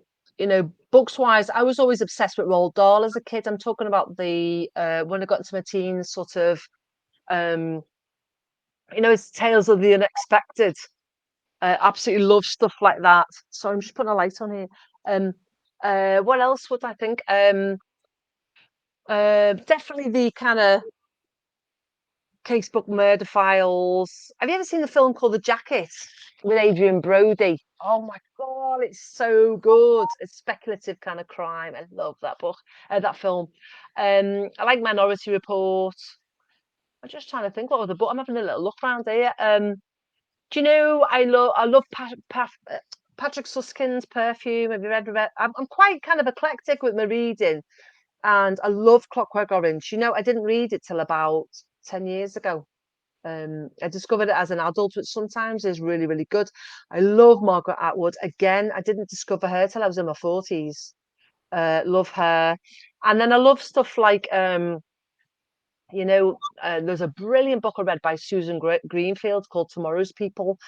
books wise, I was always obsessed with Roald Dahl as a kid. I'm talking about the when I got into my teens, sort of, um, it's Tales of the Unexpected. Absolutely love stuff like that. So I'm just putting a light on here. Um, what else would I think? Definitely the kind of casebook murder files. Have you ever seen the film called The Jacket with Adrian Brody? Oh my God, it's so good. It's speculative kind of crime. I love that book, that film. I like Minority Report. I'm just trying to think what other book. I'm having a little look around here. Do you know I love Patrick Susskind's Perfume. Have you read? I'm quite kind of eclectic with my reading, and I love Clockwork Orange. I didn't read it till about 10 years ago. I discovered it as an adult, which sometimes is really, really good. I love Margaret Atwood. Again, I didn't discover her till I was in my 40s. Love her. And then I love stuff like, there's a brilliant book I read by Susan Greenfield called Tomorrow's People.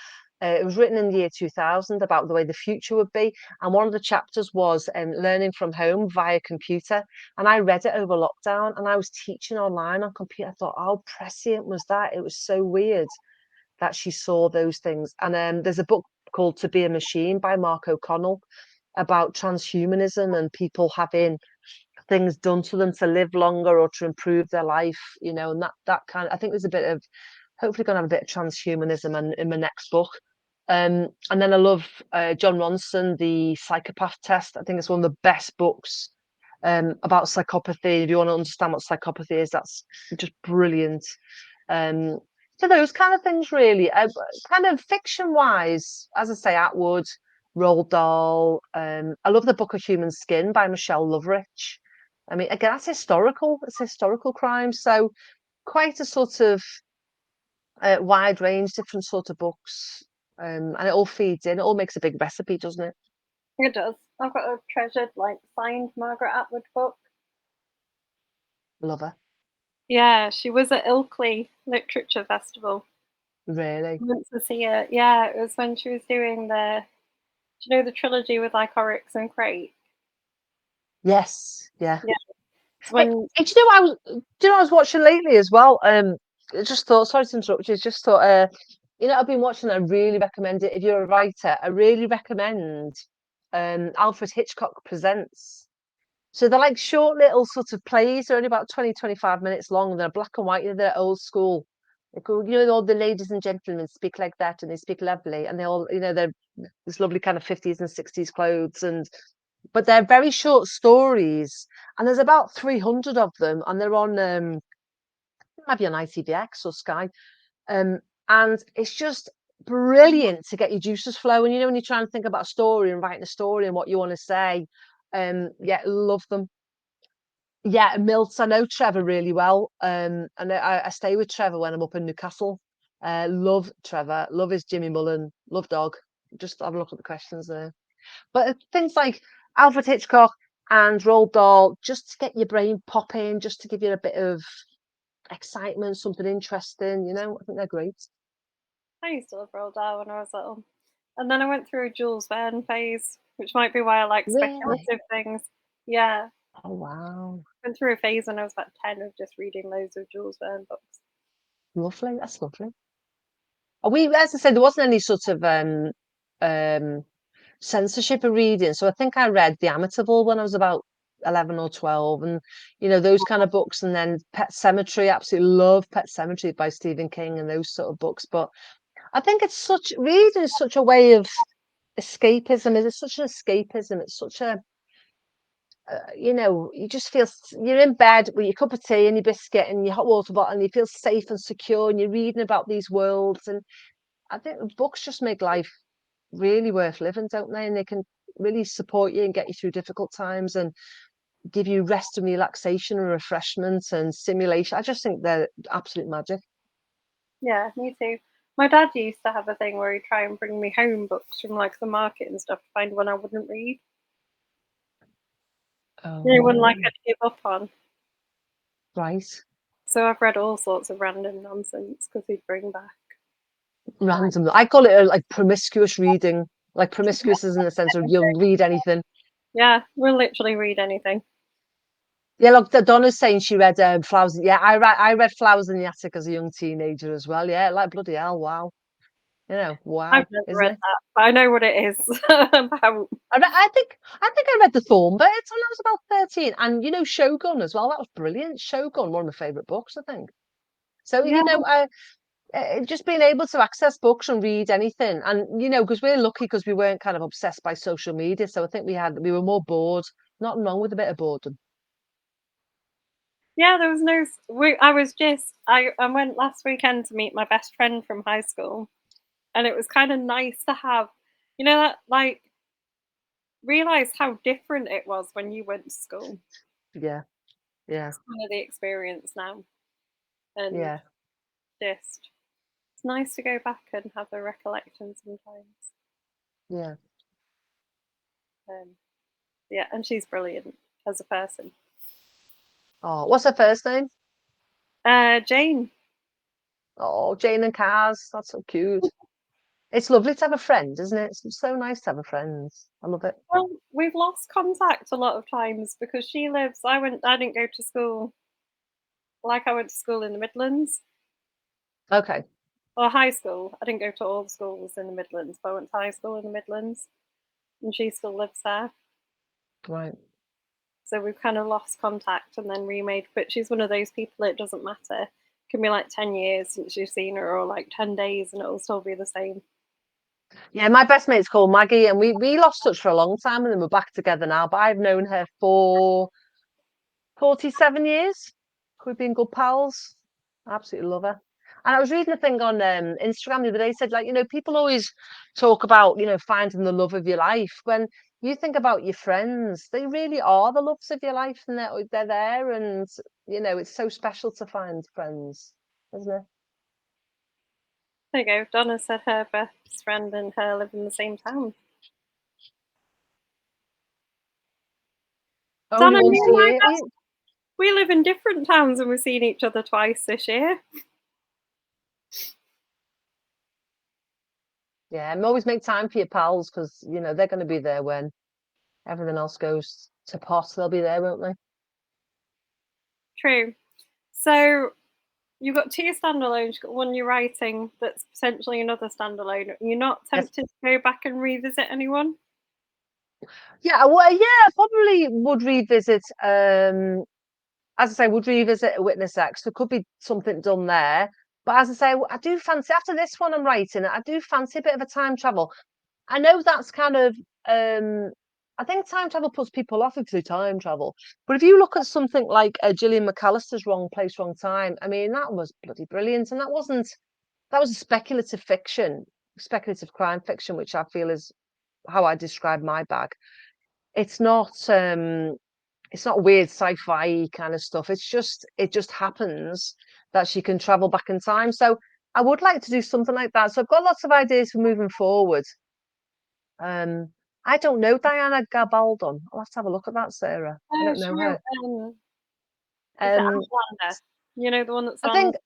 It was written in the year 2000 about the way the future would be. And one of the chapters was learning from home via computer. And I read it over lockdown and I was teaching online on computer. I thought, how prescient was that? It was so weird that she saw those things. And there's a book called To Be a Machine by Mark O'Connell about transhumanism and people having things done to them to live longer or to improve their life, and that kind of, I think there's a bit of, hopefully going to have a bit of transhumanism in my next book. And then I love John Ronson, The Psychopath Test. I think it's one of the best books about psychopathy. If you want to understand what psychopathy is, that's just brilliant. Um, so those kind of things, really. Kind of fiction wise, as I say, Atwood, Roald Dahl. I love the Book of Human Skin by Michelle Loveridge. I mean, again, that's historical. It's historical crime, so quite a sort of wide range, different sort of books, and it all feeds in. It all makes a big recipe, doesn't it? It does. I've got a treasured like signed Margaret Atwood book. Love her, Yeah, she was at Ilkley Literature Festival. really. I went to see her. Yeah, it was when she was doing do you know the trilogy with like Oryx and Crate? Yes, yeah. Yeah, it's Hey, when hey, do you know what I was watching lately as well? I just thought, sorry to interrupt you, just thought, I've been watching. I really recommend it if you're a writer. I really recommend Alfred Hitchcock Presents. So they're like short little sort of plays. They're only about 20, 25 minutes long. They're black and white. They're old school. They go, all the ladies and gentlemen speak like that and they speak lovely. And they all, they're this lovely kind of 50s and 60s clothes. But they're very short stories. And there's about 300 of them. And they're on, maybe on ITVX or Sky. Um, and it's just brilliant to get your juices flowing. When you're trying to think about a story and writing a story and what you want to say. Yeah, love them. Yeah, Milts. I know Trevor really well. And I stay with Trevor when I'm up in Newcastle. Love Trevor. Love his Jimmy Mullen. Love dog. just have a look at the questions there. But things like Alfred Hitchcock and Roald Dahl, just to get your brain popping, just to give you a bit of excitement, something interesting, I think they're great. I used to love Roald Dahl when I was little. And then I went through a Jules Verne phase, which might be why I like Really? speculative things. Yeah, Oh, wow. went through a phase when I was about 10 of just reading loads of Jules Verne books. Lovely. That's lovely. As I said, there wasn't any sort of um, censorship of reading. So I think I read The Amityville when I was about 11 or 12, and those kind of books. And then Pet Cemetery, absolutely love Pet Cemetery by Stephen King and those sort of books. But I think reading is such a way of escapism. It's such an escapism. It's such a you just feel you're in bed with your cup of tea and your biscuit and your hot water bottle, and you feel safe and secure, and you're reading about these worlds. And I think books just make life really worth living, don't they? And they can really support you and get you through difficult times and give you rest and relaxation and refreshment and stimulation. I just think they're absolute magic. Yeah, me too. My dad used to have a thing where he'd try and bring me home books from like the market and stuff to find one I wouldn't read. One like Oh, I'd give up on. right. So I've read all sorts of random nonsense because he'd bring back. Like, Random. I call it like promiscuous reading. Like promiscuous is in the sense of you'll read anything. yeah, we'll literally read anything. Yeah, look, Donna's saying she read Flowers. Yeah, I read Flowers in the Attic as a young teenager as well. Yeah, like bloody hell, wow. I've Wow, never isn't read it? that, but I know what it is about. I think I read The Thorn, but it's when I was about 13. And Shogun as well. That was brilliant. Shogun, one of my favorite books, I think. So, Yeah, just being able to access books and read anything, and because we're lucky because we weren't kind of obsessed by social media. So I think we were more bored. Nothing wrong with a bit of boredom. yeah. There was no. I was just. I went last weekend to meet my best friend from high school, and it was kind of nice to have, that like realize how different it was when you went to school. Yeah, yeah, It's kind of the experience now, and yeah, just it's nice to go back and have a recollection sometimes. yeah. Um, yeah, and she's brilliant as a person. Oh, what's her first name? Jane. Oh, Jane and Kaz. That's so cute. It's lovely to have a friend, isn't it? It's so nice to have a friend. I love it. Well, we've lost contact a lot of times because she lives. I didn't go to school like I went to school in the Midlands Okay, or high school. I didn't go to all the schools in the Midlands, but I went to high school in the Midlands, and she still lives there. right. So we've kind of lost contact and then remade. But she's one of those people. It doesn't matter. It can be like 10 years since you've seen her, or like 10 days, and it'll still be the same. Yeah, my best mate's called Maggie, and we lost touch for a long time, and then we're back together now. But I've known her for 47 years. We've been good pals. I absolutely love her. And I was reading a thing on Instagram the other day, said like, people always talk about, finding the love of your life. When you think about your friends, they really are the loves of your life, and they're there, and it's so special to find friends, isn't it? There you go. Donna said her best friend and her live in the same town. Only Donna, me once a and my year. best, we live in different towns and we've seen each other twice this year. Yeah, and always make time for your pals because they're going to be there when everything else goes to pot. They'll be there, won't they? True. So you've got two standalones. You've got one you're writing that's potentially another standalone. You're not Yes. tempted to go back and revisit anyone? Yeah, well, yeah, I probably would revisit. As I say, would revisit a Witness X. There could be something done there. But as I say, I do fancy after this one I'm writing. I do fancy a bit of a time travel. I know that's kind of. Um, I think time travel puts people off if they time travel. But if you look at something like Gillian McAllister's Wrong Place, Wrong Time, I mean that was bloody brilliant, and that wasn't. That was a speculative fiction, speculative crime fiction, which I feel is how I describe my bag. It's not. It's not weird sci-fi kind of stuff. It just happens that she can travel back in time. So I would like to do something like that. So I've got lots of ideas for moving forward. Um, I don't know Diana Gabaldon. I'll have to have a look at that, Sarah. I Oh, don't she know wrote, her. is it Um, Outlander? You know, the one that's I on think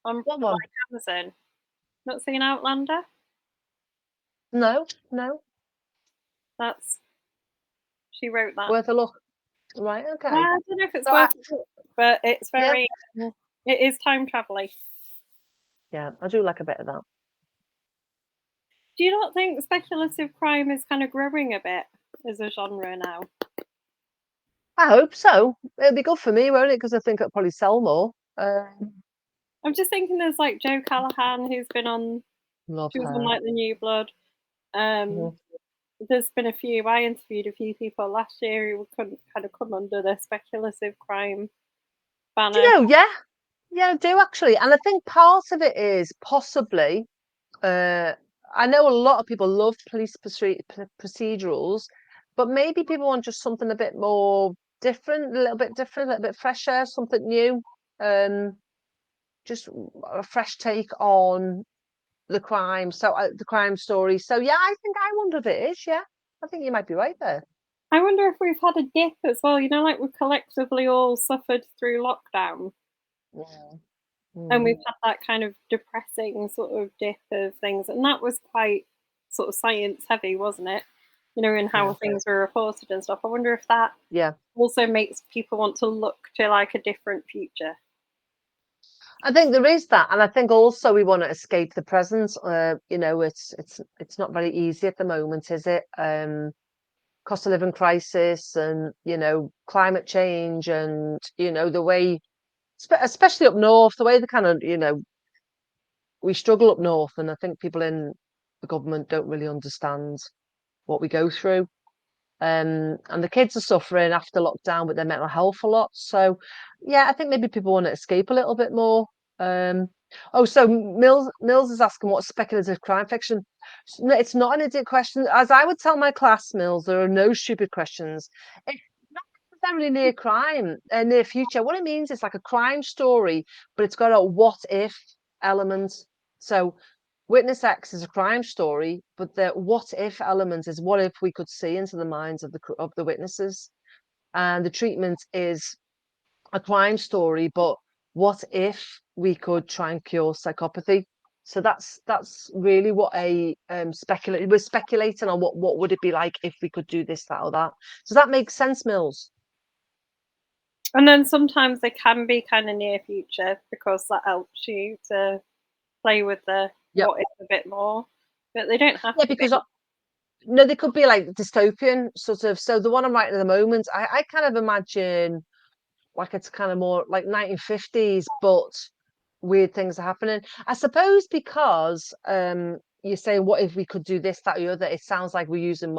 on what one? like Amazon. Not seen Outlander? No, no. That's she wrote that. Worth a look. Right, Well, okay. I don't know if it's So worth it, but it's yeah, very it is time travel-y. yeah, I do like a bit of that. Do you not think speculative crime is kind of growing a bit as a genre now? I hope so. It'll be good for me, won't it? Because I think it'll probably sell more. I'm just thinking there's like Joe Callahan who's been on Love she was on her. like The New Blood. Um Mhm. there's been a few I interviewed a few people last year who could kind of come under the speculative crime Do banner. you know? Yeah, yeah, I do actually, and I think part of it is possibly. Uh, I know a lot of people love procedurals, but maybe people want just something a bit more different, a little bit fresher, something new. Um, just a fresh take on the crime. So the crime story. So yeah, I wonder if it is. Yeah, I think you might be right there. I wonder if we've had a dip as well, you know, like we've collectively all suffered through lockdown Yeah. and Mm, we've had that kind of depressing sort of dip of things. And that was quite sort of science heavy, wasn't it? You know, in how yeah, things were reported and stuff. I wonder if that yeah. also makes people want to look to like a different future. I think there is that, and I think also we want to escape the present. You know, it's not very easy at the moment, is it? Cost of living crisis, and climate change, and the way, especially up north, the way the kind of we struggle up north, and I think people in the government don't really understand what we go through. And the kids are suffering after lockdown with their mental health a lot. So, yeah, I think maybe people want to escape a little bit more. Um, oh, so Mills is asking what speculative crime fiction. It's not an idiot question. As I would tell my class, Mills, there are no stupid questions. It's not necessarily near crime, near future. What it means is like a crime story, but it's got a what if element. So Witness X is a crime story, but the what if element is what if we could see into the minds of the witnesses, and the treatment is a crime story, but what if we could try and cure psychopathy? So that's really what a speculate. We're speculating on what would it be like if we could do this, that, or that. Does that make sense, Mills? And then sometimes they can be kind of near future because that helps you to play with the Yep. what if a bit more. But they don't have Yeah, to because be. no, they could be like dystopian sort of. So the one I'm writing at the moment, I kind of imagine like it's kind of more like 1950s, but weird things are happening. I suppose because you're saying what if we could do this, that, or the other, it sounds like we're using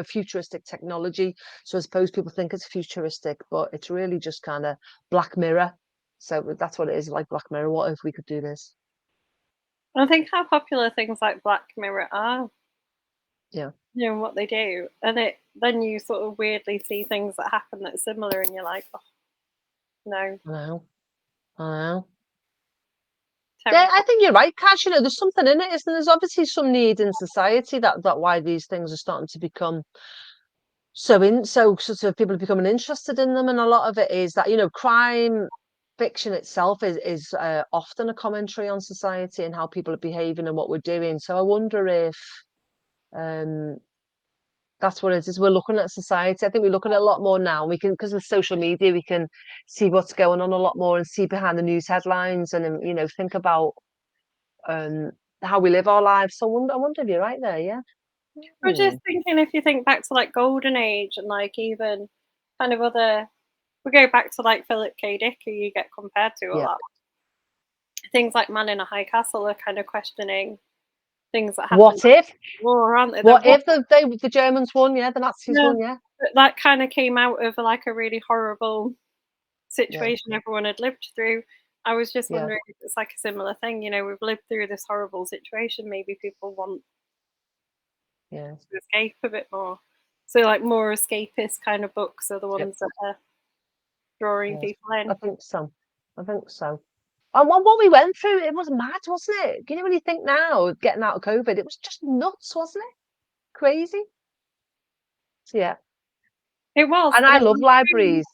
futuristic technology. So I suppose people think it's futuristic, but it's really just kind of Black Mirror. So that's what it is, like Black Mirror. What if we could do this? I think how popular things like Black Mirror are, Yeah, you know, what they do. And it then you sort of weirdly see things that happen that are similar and you're like, oh no, I know. I know. Yeah, terrible. I think you're right, Cash. There's something in it, isn't there? There's obviously some need in society that why these things are starting to become so sort of people are becoming interested in them, and a lot of it is that crime fiction itself is often a commentary on society and how people are behaving and what we're doing. So I wonder if um that's what it is. We're looking at society. I think we look at it a lot more now. We can, because of social media, we can see what's going on a lot more and see behind the news headlines, and then think about um how we live our lives. So I wonder if you're right there. Yeah. I was Hmm. just thinking if you think back to like Golden Age and like even kind of other we go back to like Philip K. Dick who you get compared to a Yeah. lot. Things like Man in a High Castle are kind of questioning things that happened What if? in the war, aren't they? The What what if the Germans won? Yeah, the Nazis yeah, won. Yeah. but that kind of came out of like a really horrible Yeah. situation everyone had lived through. I was just Yeah. wondering if it's like a similar thing. You know, we've lived through this horrible situation. Maybe people want Yeah. to escape a bit more. So, like, more escapist kind of books are the Yep. ones that are drawing Yes. people I in. think so. I think so. And what we went through, it was mad, wasn't it? You know, when you think now, getting out of COVID, it was just nuts, wasn't it? Crazy. So, yeah. It was, And and I it love was really, libraries.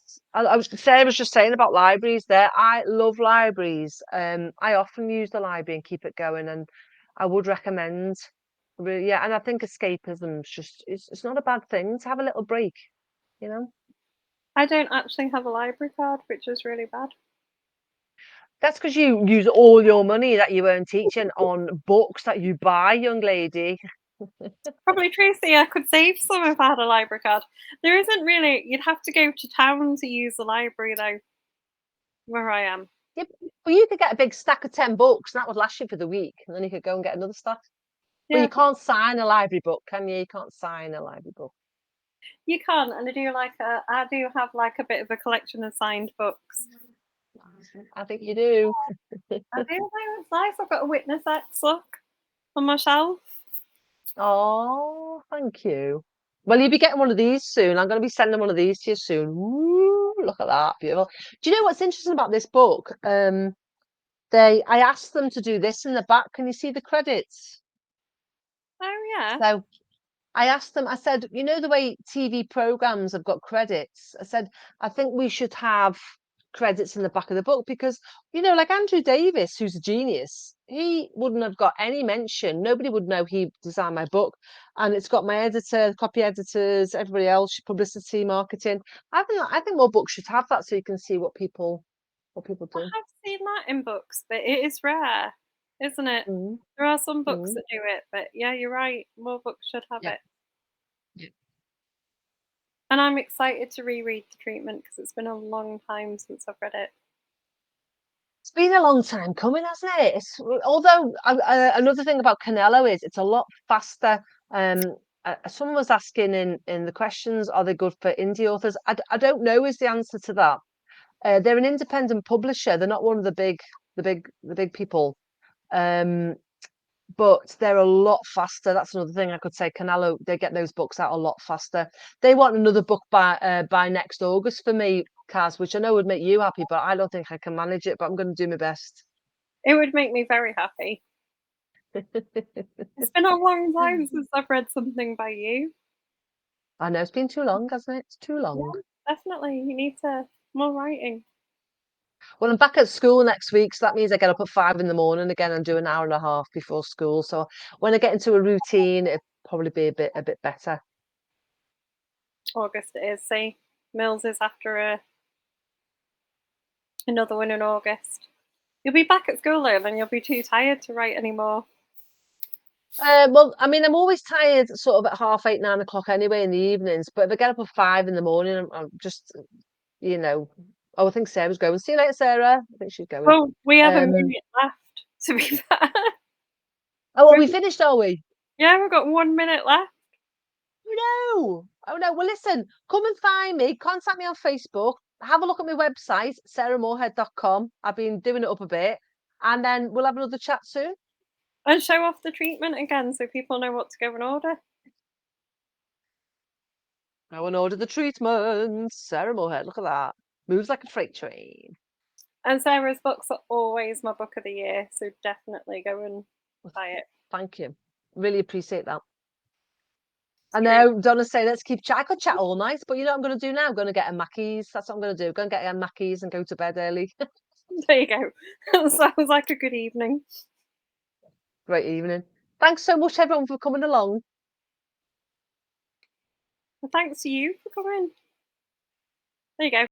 Sarah was just saying about libraries there. I love libraries. I often use the library and keep it going, and I would recommend. Really, yeah, and I think escapism is just it's not a bad thing to have a little break, you know. I don't actually have a library card, which is really bad. That's because you use all your money that you earn teaching on books that you buy, young lady. Probably true. So yeah, I could save some if I had a library card. There isn't really. You'd have to go to town to use the library though, where I am. Yeah, but you could get a big stack of 10 books, and that would last you for the week, and then you could go and get another stack. But you Yeah, can't sign a library book, can you? You can't sign a library book. you can, and I do have like a bit of a collection of signed books. I think you do. I do think it's nice. I've got a Witness X look on my shelf. Oh, thank you. Well, you'll be getting one of these soon. I'm going to be sending one of these to you soon. Ooh, look at that, beautiful. Do you know what's interesting about this book? I asked them to do this in the back. Can you see the credits? Oh yeah, So I asked them, I said, you know, the way TV programs have got credits, I said, I think we should have credits in the back of the book because, you know, like Andrew Davis, who's a genius, he wouldn't have got any mention. Nobody would know he designed my book. And it's got my editor, copy editors, everybody else, publicity, marketing. I think more books should have that so you can see what people I do. have seen that in books, but it is rare, isn't it? Mm, There are some books mm, that do it, but yeah, you're right. More books should have yeah. it. And I'm excited to reread The Treatment because it's been a long time since I've read it. It's been a long time coming, hasn't it? Although another thing about Canelo is it's a lot faster. Someone was asking in the questions, are they good for indie authors? I don't know is the answer to that. They're an independent publisher. They're not one of the big people. Um, but they're a lot faster. That's another thing I could say. Canelo, they get those books out a lot faster. They want another book by next August for me, Kaz, which I know would make you happy, but I don't think I can manage it. But I'm going to do my best. It would make me very happy. It's been a long time since I've read something by you. I know it's been too long, hasn't it? It's too long. Yeah, definitely. You need to more writing. Well, I'm back at school next week, so that means I get up at 5 in the morning again and do an hour and a half before school. So when I get into a routine, it'll probably be a bit better. August it is. See, Mills is after another one in August. You'll be back at school though, then you'll be too tired to write anymore. Well, I mean, I'm always tired sort of at 8:30, 9 o'clock anyway in the evenings. But if I get up at 5 in the morning, I'm just, you know, oh, I think Sarah's going. See you later, Sarah. I think she's going. Well, we have a Um, minute left, to be fair. oh, well, we finished, are we? Yeah, we've got 1 minute left. Oh no! Oh no! Well, listen, come and find me. Contact me on Facebook. Have a look at my website, sarahmoorhead.com. I've been doing it up a bit, and then we'll have another chat soon. And show off The Treatment again so people know what to go and order. Go and order the treatment. Sarah Moorhead, look at that. Moves like a freight train. And Sarah's books are always my book of the year, so definitely go and Well, buy it. thank you. Really appreciate that. It's I true. know, Donna say let's keep chat. I could chat all night, but you know what I'm going to do now? I'm going to get a Mackey's. That's what I'm going to do. Go and get a Mackey's and go to bed early. There you go. Sounds like a good evening. Great evening. Thanks so much, everyone, for coming along. Well, thanks to you for coming. There you go.